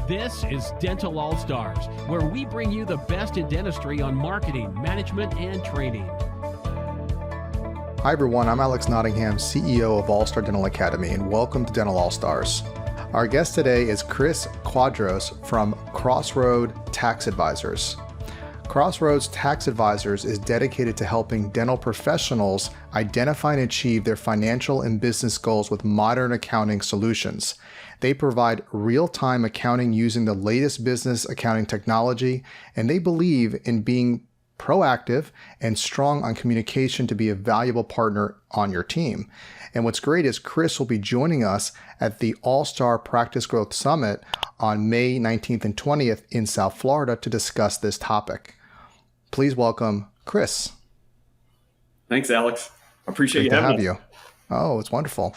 This is Dental All-Stars, where we bring you the best in dentistry on marketing, management, and training. Hi everyone, I'm Alex Nottingham, CEO of All-Star Dental Academy, and welcome to Dental All-Stars. Our guest today is Chris Cuadros from Crossroads Tax Advisors. Crossroads Tax Advisors is dedicated to helping dental professionals identify and achieve their financial and business goals with modern accounting solutions. They provide real-time accounting using the latest business accounting technology, and they believe in being proactive and strong on communication to be a valuable partner on your team. And what's great is Chris will be joining us at the All-Star Practice Growth Summit on May 19th and 20th in South Florida to discuss this topic. Please welcome Chris. Thanks, Alex. I appreciate Great you having to have us. you. Oh, it's wonderful.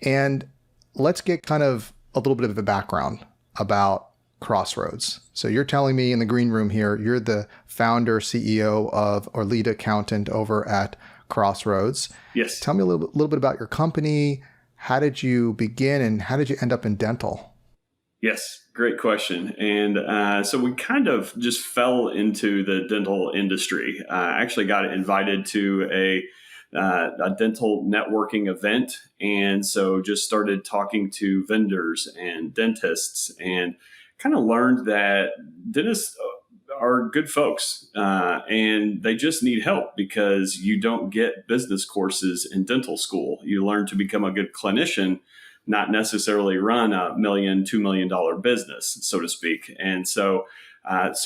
And let's get kind of a little bit of a background about Crossroads. So you're telling me in the green room here, you're the founder, CEO of, or lead accountant over at Crossroads. Yes. Tell me a little bit about your company. How did you begin and how did you end up in dental? Yes, great question. And so we kind of just fell into the dental industry. I actually got invited to a dental networking event. And so just started talking to vendors and dentists and kind of learned that dentists are good folks and they just need help because you don't get business courses in dental school. You learn to become a good clinician, not necessarily run a $1 million, $2 million business, so to speak. And so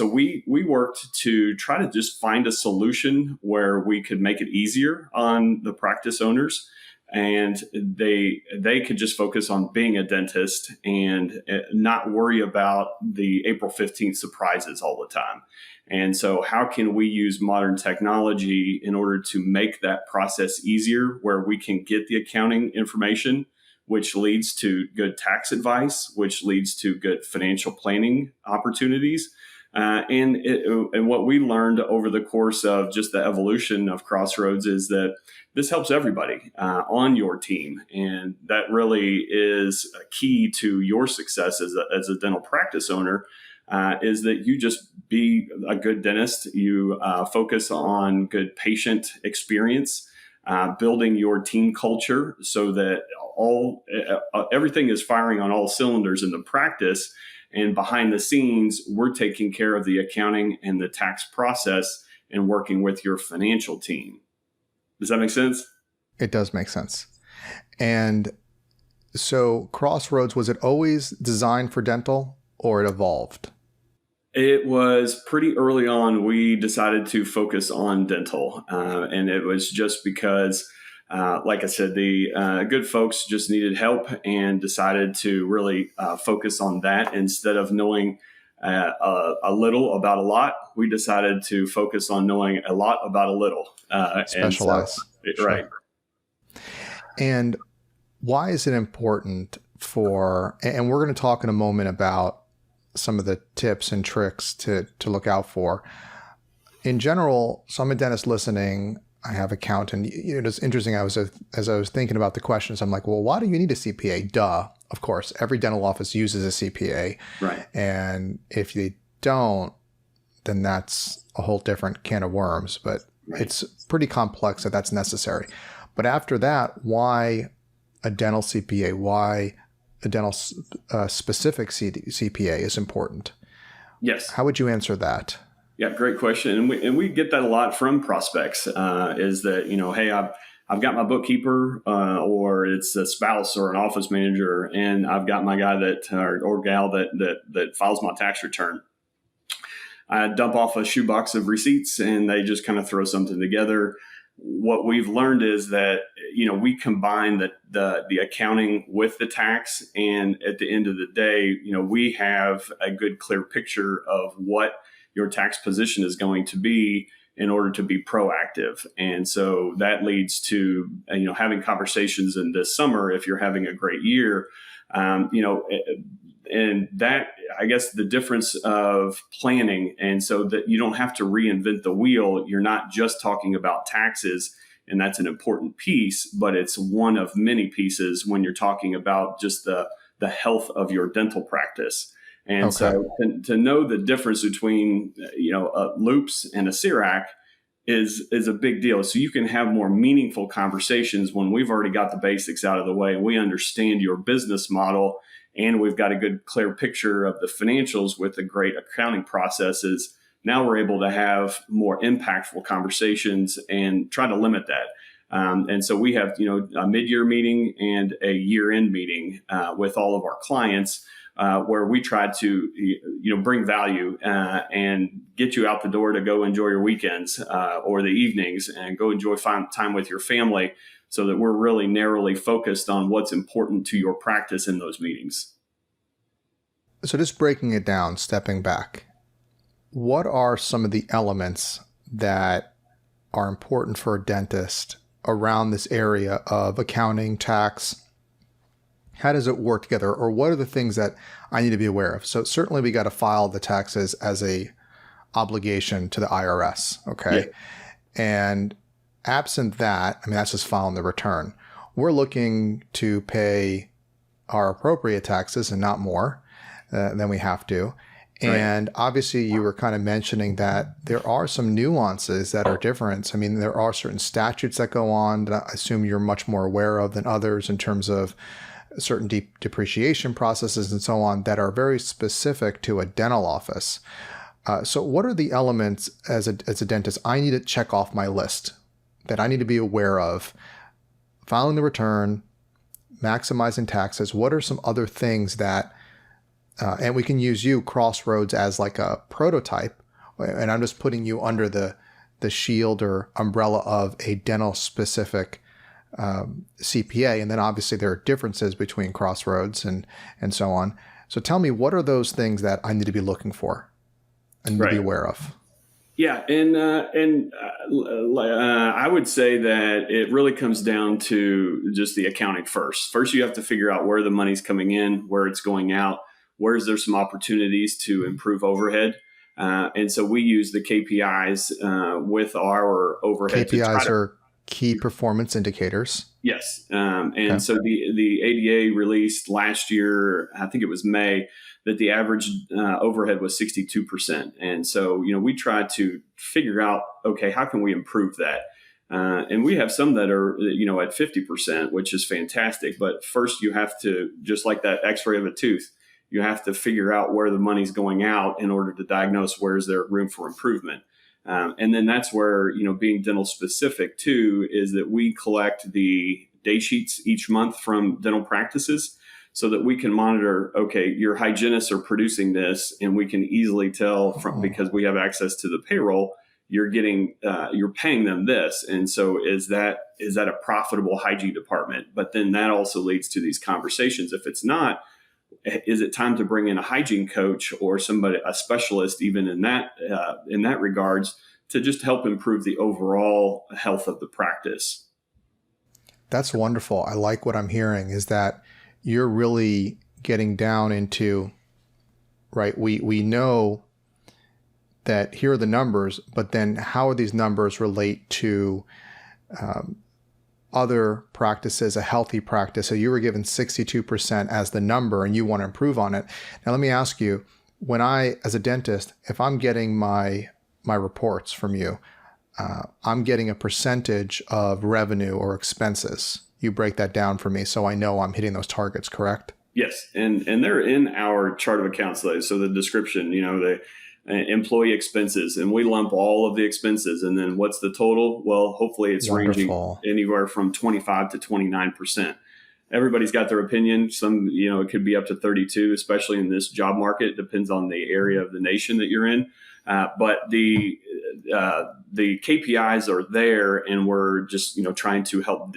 we worked to try to just find a solution where we could make it easier on the practice owners, and they could just focus on being a dentist and not worry about the April 15th surprises all the time. And so how can we use modern technology in order to make that process easier, where we can get the accounting information, which leads to good tax advice, which leads to good financial planning opportunities. And what we learned over the course of just the evolution of Crossroads is that this helps everybody on your team. And that really is a key to your success as a dental practice owner, is that you just be a good dentist. You focus on good patient experience, building your team culture so that everything is firing on all cylinders in the practice. And behind the scenes, we're taking care of the accounting and the tax process and working with your financial team. Does that make sense? It does make sense. And so Crossroads, was it always designed for dental or it evolved? It was pretty early on. We decided to focus on dental. And it was just because, like I said, the good folks just needed help and decided to really focus on that. Instead of knowing a little about a lot, we decided to focus on knowing a lot about a little. Specialize. Sure. Right. And why is it important and we're going to talk in a moment about some of the tips and tricks to look out for. In general, so I'm a dentist listening, I have accountant. It's interesting. As I was thinking about the questions, I'm like, well, why do you need a CPA? Duh. Of course, every dental office uses a CPA. Right. And if they don't, then that's a whole different can of worms. But right. It's pretty complex that that's necessary. But after that, why a dental CPA? Why a dental specific CPA is important? Yes. How would you answer that? Yeah, great question. And we get that a lot from prospects, is that, hey, I've got my bookkeeper or it's a spouse or an office manager, and I've got my guy or gal that files my tax return. I dump off a shoebox of receipts and they just kind of throw something together. What we've learned is that, we combine the accounting with the tax. And at the end of the day, we have a good, clear picture of what your tax position is going to be in order to be proactive. And so that leads to, having conversations in this summer, if you're having a great year, and that, I guess, the difference of planning. And so that you don't have to reinvent the wheel. You're not just talking about taxes, and that's an important piece, but it's one of many pieces when you're talking about just the health of your dental practice. And Okay. so to know the difference between, loops and a CIRAC is a big deal. So you can have more meaningful conversations when we've already got the basics out of the way and we understand your business model and we've got a good clear picture of the financials with the great accounting processes. Now we're able to have more impactful conversations and try to limit that. And so we have, a mid-year meeting and a year-end meeting with all of our clients where we try to, bring value and get you out the door to go enjoy your weekends or the evenings and go enjoy time with your family, so that we're really narrowly focused on what's important to your practice in those meetings. So just breaking it down, stepping back, what are some of the elements that are important for a dentist around this area of accounting, tax? How does it work together? Or what are the things that I need to be aware of? So certainly we got to file the taxes as a obligation to the IRS. Okay. Yeah. And absent that, that's just filing the return. We're looking to pay our appropriate taxes and not more than we have to. And obviously you were kind of mentioning that there are some nuances that are different. There are certain statutes that go on that I assume you're much more aware of than others in terms of certain depreciation processes and so on that are very specific to a dental office. So what are the elements as a dentist I need to check off my list that I need to be aware of? Filing the return, maximizing taxes. What are some other things that, and we can use you, Crossroads, as like a prototype, and I'm just putting you under the shield or umbrella of a dental specific CPA, and then obviously there are differences between Crossroads and so on. So tell me, what are those things that I need to be looking for and to be aware of? Yeah, and I would say that it really comes down to just the accounting first. First, you have to figure out where the money's coming in, where it's going out, where is there some opportunities to improve overhead. And so we use the KPIs with our overhead. KPIs are key performance indicators. Yes. So the ADA released last year, I think it was May, that the average overhead was 62%. And so, we try to figure out, okay, how can we improve that? And we have some that are, at 50%, which is fantastic. But first you have to, just like that x-ray of a tooth, you have to figure out where the money's going out in order to diagnose where is there room for improvement. And then that's where, being dental specific too, is that we collect the day sheets each month from dental practices so that we can monitor, okay, your hygienists are producing this, and we can easily tell because we have access to the payroll, you're paying them this. And so is that a profitable hygiene department? But then that also leads to these conversations. If it's not, is it time to bring in a hygiene coach or somebody, a specialist, even in that regards, to just help improve the overall health of the practice? That's wonderful. I like what I'm hearing is that you're really getting down into, right? We know that here are the numbers, but then how are these numbers relate to other practices, a healthy practice? So you were given 62% as the number and you want to improve on it. Now, let me ask you, when as a dentist, if I'm getting my reports from you, I'm getting a percentage of revenue or expenses. You break that down for me so I know I'm hitting those targets, correct? Yes. And they're in our chart of accounts, though. So the description, the employee expenses, and we lump all of the expenses. And then what's the total? Well, hopefully it's Wonderful. Ranging anywhere from 25 to 29%. Everybody's got their opinion. Some, it could be up to 32, especially in this job market. It depends on the area of the nation that you're in. But the KPIs are there, and we're just, trying to help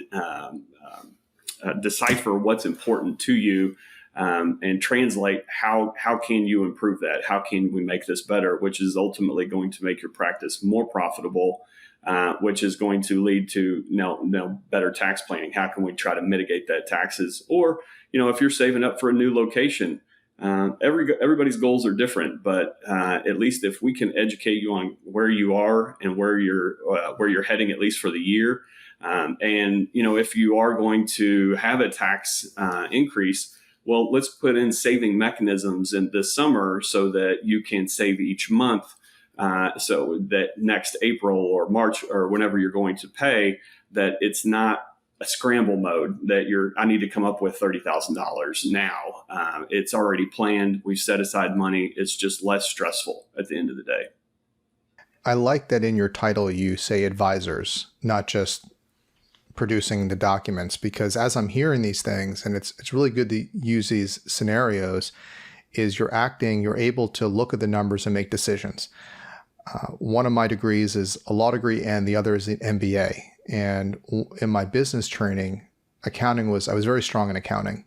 decipher what's important to you. And translate how can you improve that? How can we make this better? Which is ultimately going to make your practice more profitable, which is going to lead to better tax planning. How can we try to mitigate that taxes? Or, if you're saving up for a new location, everybody's goals are different, but at least if we can educate you on where you are and where you're heading, at least for the year, and if you are going to have a tax increase, well, let's put in saving mechanisms in this summer so that you can save each month. So that next April or March or whenever you're going to pay, that it's not a scramble mode that I need to come up with $30,000 now. It's already planned. We've set aside money. It's just less stressful at the end of the day. I like that in your title you say advisors, not just producing the documents, because as I'm hearing these things, and it's really good to use these scenarios, is you're able to look at the numbers and make decisions. One of my degrees is a law degree and the other is an MBA. And in my business training, I was very strong in accounting.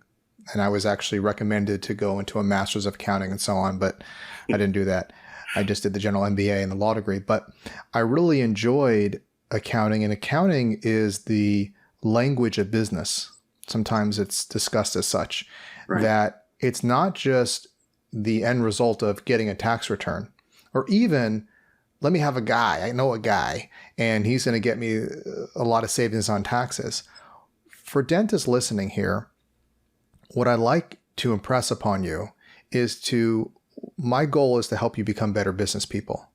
And I was actually recommended to go into a master's of accounting and so on, but I didn't do that. I just did the general MBA and the law degree. But I really enjoyed accounting, and accounting is the language of business. Sometimes it's discussed as such, right, that it's not just the end result of getting a tax return, or even let me have a guy. I know a guy, and he's going to get me a lot of savings on taxes. For dentists listening here, what I like to impress upon you is my goal is to help you become better business people.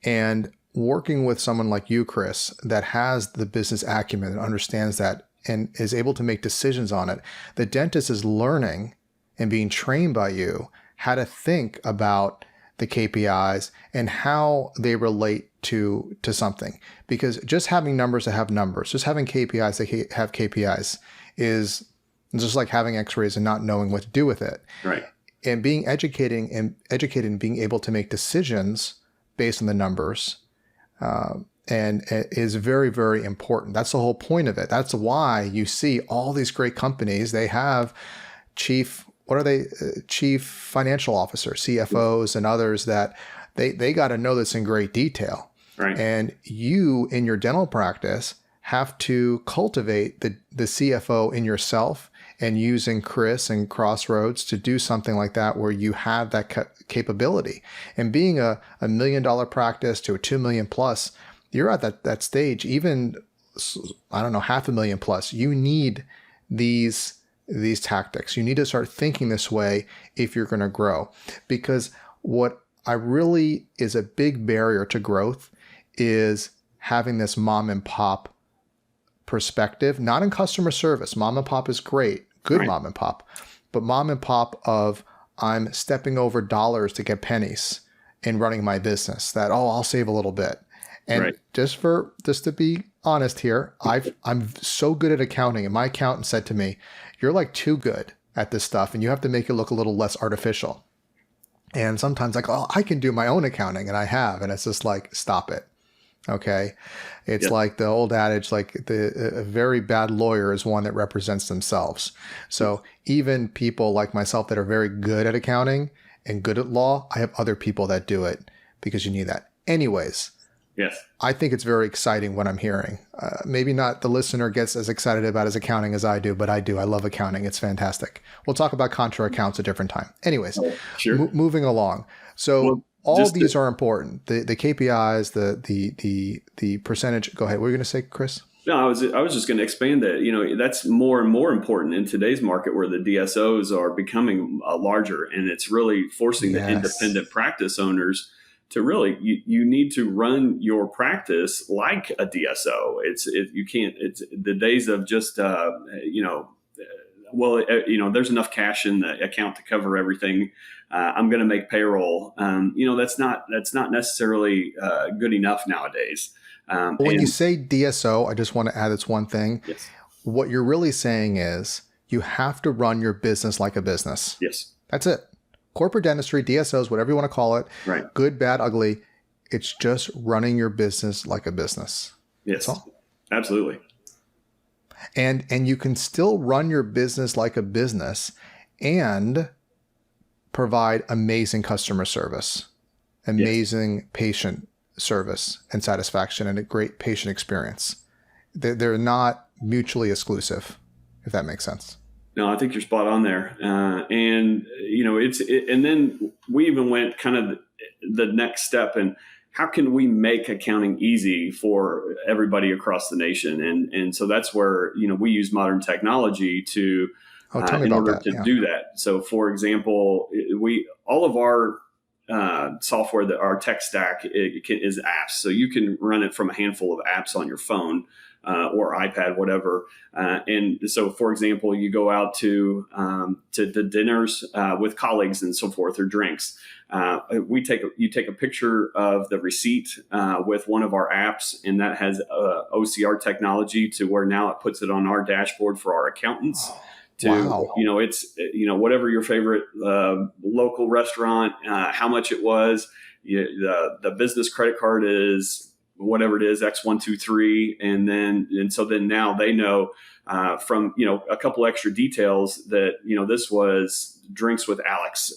And working with someone like you, Chris, that has the business acumen and understands that and is able to make decisions on it, the dentist is learning and being trained by you how to think about the KPIs and how they relate to something. Because just having numbers that have numbers, just having KPIs that have KPIs is just like having x-rays and not knowing what to do with it. Right. And being educated and being able to make decisions based on the numbers and is very, very important. That's the whole point of it. That's why you see all these great companies, they have chief financial officers, CFOs and others that they got to know this in great detail. Right. And you in your dental practice have to cultivate the CFO in yourself, and using Chris and Crossroads to do something like that where you have that capability. And being a $1 million practice to a 2 million plus, you're at that stage, even, I don't know, $500,000 plus. You need these tactics. You need to start thinking this way if you're going to grow. Because what I really is a big barrier to growth is having this mom and pop perspective, not in customer service. Mom and pop is great. Good, right. Mom and pop, but mom and pop of I'm stepping over dollars to get pennies in running my business, that, I'll save a little bit. And right. just to be honest here, I'm so good at accounting, and my accountant said to me, you're like too good at this stuff and you have to make it look a little less artificial. And sometimes like, I can do my own accounting, and I have, and it's just like, stop it. Okay. It's like the old adage, like a very bad lawyer is one that represents themselves. So even people like myself that are very good at accounting and good at law, I have other people that do it because you need that. Anyways. Yes. I think it's very exciting what I'm hearing. Maybe not the listener gets as excited about his accounting as I do, but I do. I love accounting. It's fantastic. We'll talk about contra accounts a different time. Anyways, sure. Moving along. So all these are important. The KPIs, the percentage. Go ahead. What were you going to say, Chris? No, I was just going to expand that. That's more and more important in today's market, where the DSOs are becoming larger, and it's really forcing the independent practice owners to really you need to run your practice like a DSO. You can't. It's the days of just there's enough cash in the account to cover everything. I'm going to make payroll. That's not necessarily good enough nowadays. When you say DSO, I just want to add this one thing. Yes. What you're really saying is you have to run your business like a business. Yes. That's it. Corporate dentistry, DSOs, whatever you want to call it. Right. Good, bad, ugly. It's just running your business like a business. Yes. That's all. Absolutely. And you can still run your business like a business and provide amazing customer service, amazing patient service and satisfaction, and a great patient experience. They're not mutually exclusive, if that makes sense. No, I think you're spot on there. And then we even went kind of the next step, and how can we make accounting easy for everybody across the nation? And so that's where, we use modern technology to Oh, tell me in about order that. to Yeah. do that. So, for example, all of our software, that our tech stack is apps. So you can run it from a handful of apps on your phone or iPad, whatever. And so, for example, you go out to the dinners with colleagues and so forth, or drinks. You take a picture of the receipt with one of our apps, and that has OCR technology to where now it puts it on our dashboard for our accountants. Wow. It's whatever your favorite local restaurant, how much it was, the business credit card is whatever it is, X123, and so then now they know from a couple extra details that this was drinks with Alex,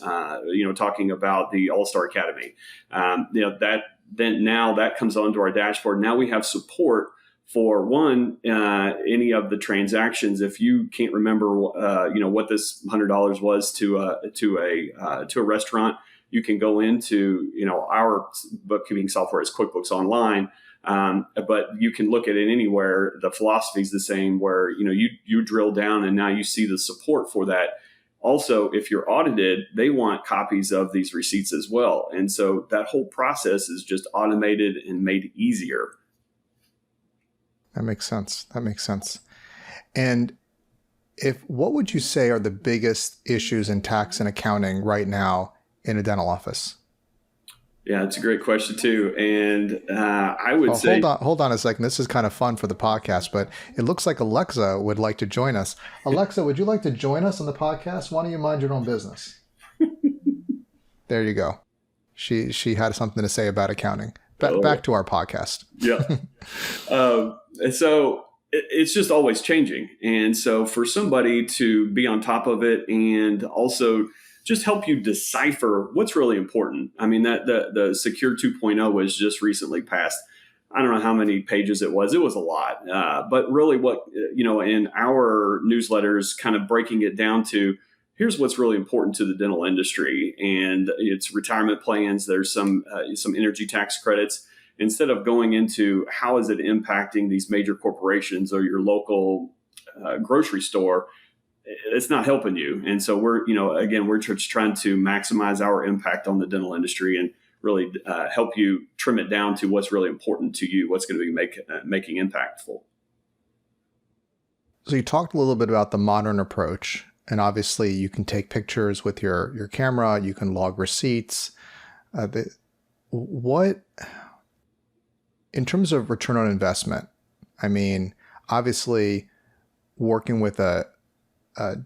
talking about the All-Star Academy, that then now that comes onto our dashboard. Now we have support for any of the transactions. If you can't remember, what this $100 was to a restaurant, you can go into, our bookkeeping software is QuickBooks Online, but you can look at it anywhere. The philosophy is the same, where you drill down and now you see the support for that. Also, if you're audited, they want copies of these receipts as well, and so that whole process is just automated and made easier. That makes sense. And what would you say are the biggest issues in tax and accounting right now in a dental office? Yeah, it's a great question too. And I would say... Hold on a second. This is kind of fun for the podcast, but it looks like Alexa would like to join us. Alexa, would you like to join us on the podcast? Why don't you mind your own business? There you go. She had something to say about accounting. Back to our podcast. Yeah. So it's just always changing. And so for somebody to be on top of it and also just help you decipher what's really important. I mean, that the Secure 2.0 was just recently passed. I don't know how many pages it was. It was a lot. But really what, in our newsletters, kind of breaking it down to, here's what's really important to the dental industry. And it's retirement plans. There's some energy tax credits. Instead of going into how is it impacting these major corporations or your local grocery store, it's not helping you. And so we're just trying to maximize our impact on the dental industry and really help you trim it down to what's really important to you, what's going to be making impactful. So you talked a little bit about the modern approach, and obviously you can take pictures with your camera, you can log receipts. In terms of return on investment, I mean, obviously working with a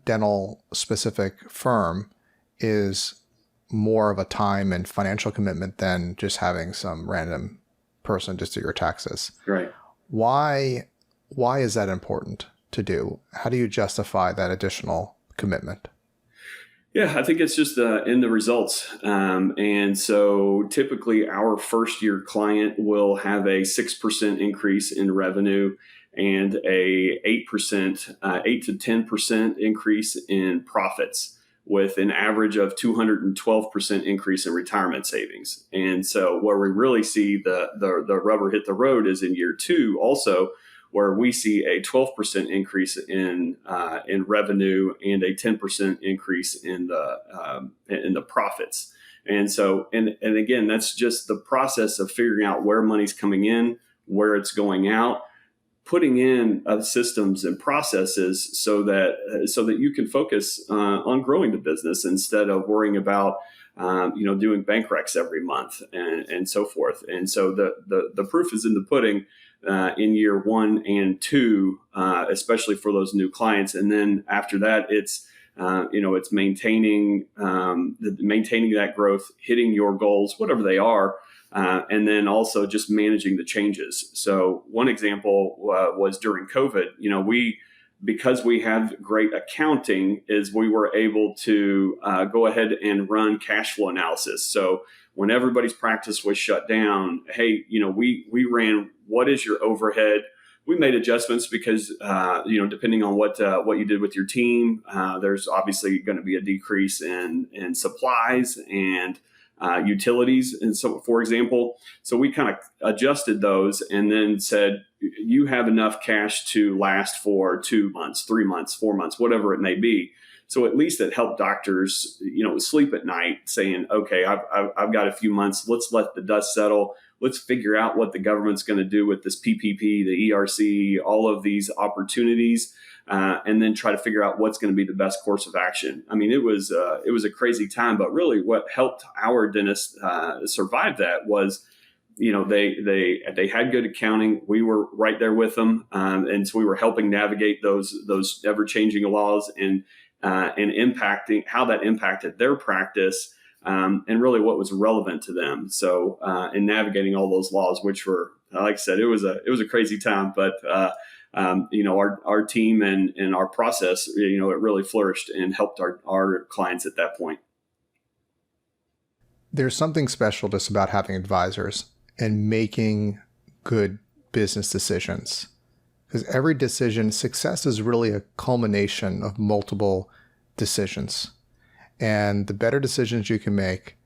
dental specific firm is more of a time and financial commitment than just having some random person just do your taxes. Right. Why is that important to do? How do you justify that additional commitment? Yeah, I think it's just in the results. And so typically our first year client will have a 6% increase in revenue and a 8 to 10% increase in profits, with an average of 212% increase in retirement savings. And so where we really see the rubber hit the road is in year two also, where we see a 12% increase in revenue and a 10% increase in the profits. And so, and again, that's just the process of figuring out where money's coming in, where it's going out, putting in systems and processes so that you can focus on growing the business instead of worrying about doing bank recs every month and so forth. And so the proof is in the pudding. In year 1 and 2, especially for those new clients, and then after that, it's maintaining that growth, hitting your goals, whatever they are, and then also just managing the changes. So one example was during COVID. Because we have great accounting, is we were able to go ahead and run cash flow analysis. So when everybody's practice was shut down, hey, we ran what is your overhead. We made adjustments because depending on what you did with your team, there's obviously going to be a decrease in supplies and utilities. And so, for example, so we kind of adjusted those and then said, you have enough cash to last for 2 months, 3 months, 4 months, whatever it may be. So at least it helped doctors, sleep at night saying, okay, I've got a few months. Let's let the dust settle. Let's figure out what the government's going to do with this PPP, the ERC, all of these opportunities, and then try to figure out what's going to be the best course of action. I mean, it was a crazy time, but really what helped our dentists survive that was, they had good accounting. We were right there with them, and so we were helping navigate those ever changing laws and impacting how that impacted their practice. And really what was relevant to them. So, in navigating all those laws, which were, like I said, it was a crazy time, but, our team and our process, it really flourished and helped our clients at that point. There's something special just about having advisors and making good business decisions, because every decision, success is really a culmination of multiple decisions. And the better decisions you can make,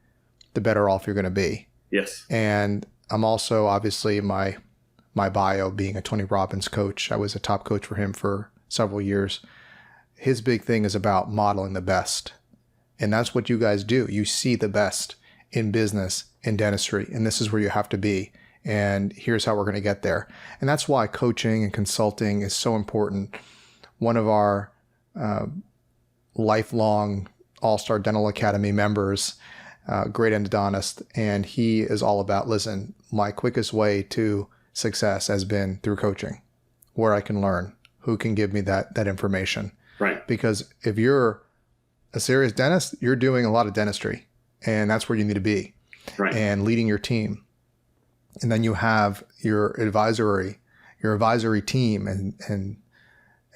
the better off you're going to be. Yes. And I'm also, obviously, my bio being a Tony Robbins coach. I was a top coach for him for several years. His big thing is about modeling the best. And that's what you guys do. You see the best in business, in dentistry, and this is where you have to be. And here's how we're going to get there. And that's why coaching and consulting is so important. One of our lifelong All-Star Dental Academy members, great endodontist, and he is all about, listen, my quickest way to success has been through coaching, where I can learn, who can give me that information. Right. Because if you're a serious dentist, you're doing a lot of dentistry, and that's where you need to be. Right. And leading your team. And then you have your advisory team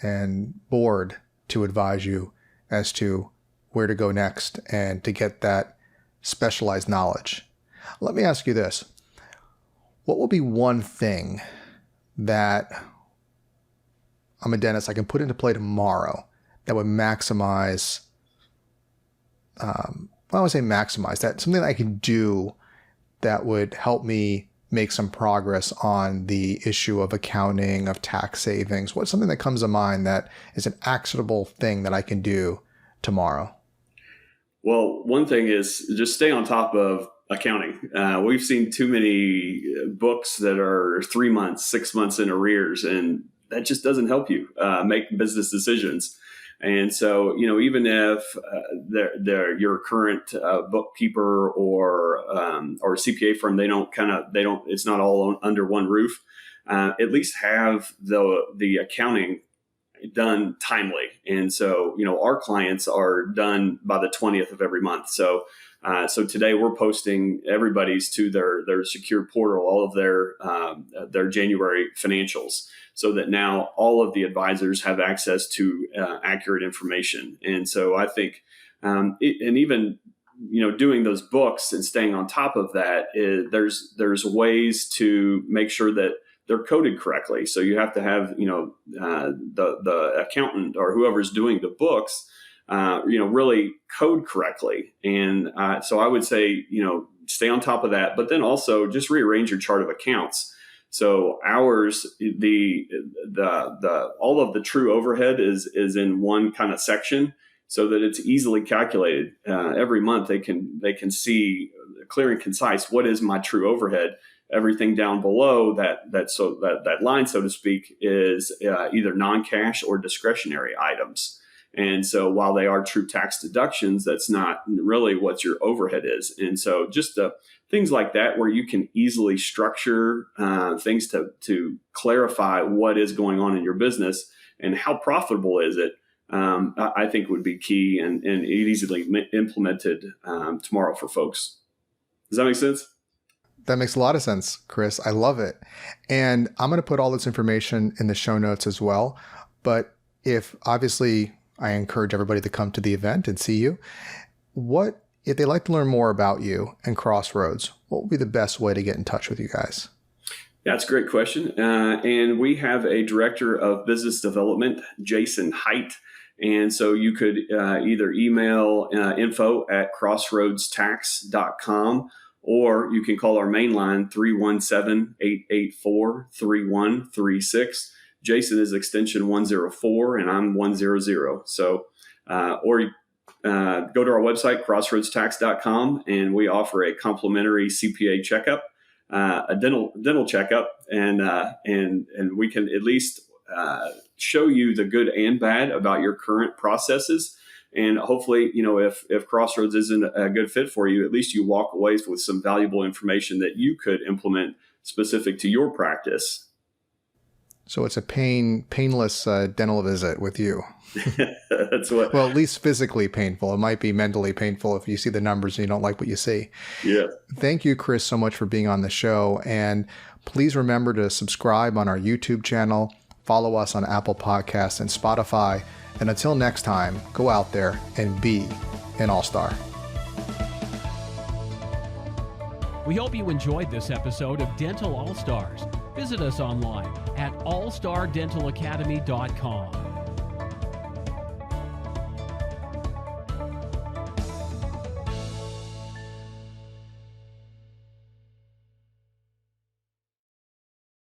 and board to advise you as to where to go next and to get that specialized knowledge. Let me ask you this. What will be one thing that I'm a dentist I can put into play tomorrow that would maximize, I would say maximize that, something that I can do that would help me make some progress on the issue of accounting, of tax savings? What's something that comes to mind that is an actionable thing that I can do tomorrow? Well, one thing is just stay on top of accounting. We've seen too many books that are 3 months, 6 months in arrears, and that just doesn't help you make business decisions. And so, even if your current bookkeeper or CPA firm, it's not all under one roof. At least have the accounting done timely. And so, our clients are done by the 20th of every month. So today we're posting everybody's to their secure portal, all of their January financials, so that now all of the advisors have access to accurate information. And so I think, even doing those books and staying on top of that, there's ways to make sure that they're coded correctly. So you have to have, the accountant or whoever's doing the books, really code correctly. And so I would say, stay on top of that, but then also just rearrange your chart of accounts. So ours, all of the true overhead is in one kind of section, so that it's easily calculated. Every month they can see clear and concise, what is my true overhead. Everything down below that line, so to speak, is either non-cash or discretionary items. And so while they are true tax deductions, that's not really what your overhead is. And so just things like that, where you can easily structure things to clarify what is going on in your business and how profitable is it, I think would be key and easily implemented tomorrow for folks. Does that make sense? That makes a lot of sense, Chris. I love it. And I'm going to put all this information in the show notes as well. But obviously, I encourage everybody to come to the event and see you. If they'd like to learn more about you and Crossroads, what would be the best way to get in touch with you guys? Yeah, that's a great question. And we have a director of business development, Jason Height. And so you could either email info@crossroadstax.com, or you can call our main line, 317-884-3136. Jason is extension 104, and I'm 100. So, or go to our website, crossroadstax.com, and we offer a complimentary CPA checkup, a dental checkup, and we can at least show you the good and bad about your current processes. And hopefully, if Crossroads isn't a good fit for you, at least you walk away with some valuable information that you could implement specific to your practice. So it's a painless dental visit with you. That's what. Well, at least physically painful. It might be mentally painful if you see the numbers and you don't like what you see. Yeah. Thank you, Chris, so much for being on the show. And please remember to subscribe on our YouTube channel, follow us on Apple Podcasts and Spotify. And until next time, go out there and be an all-star. We hope you enjoyed this episode of Dental All Stars. Visit us online at allstardentalacademy.com.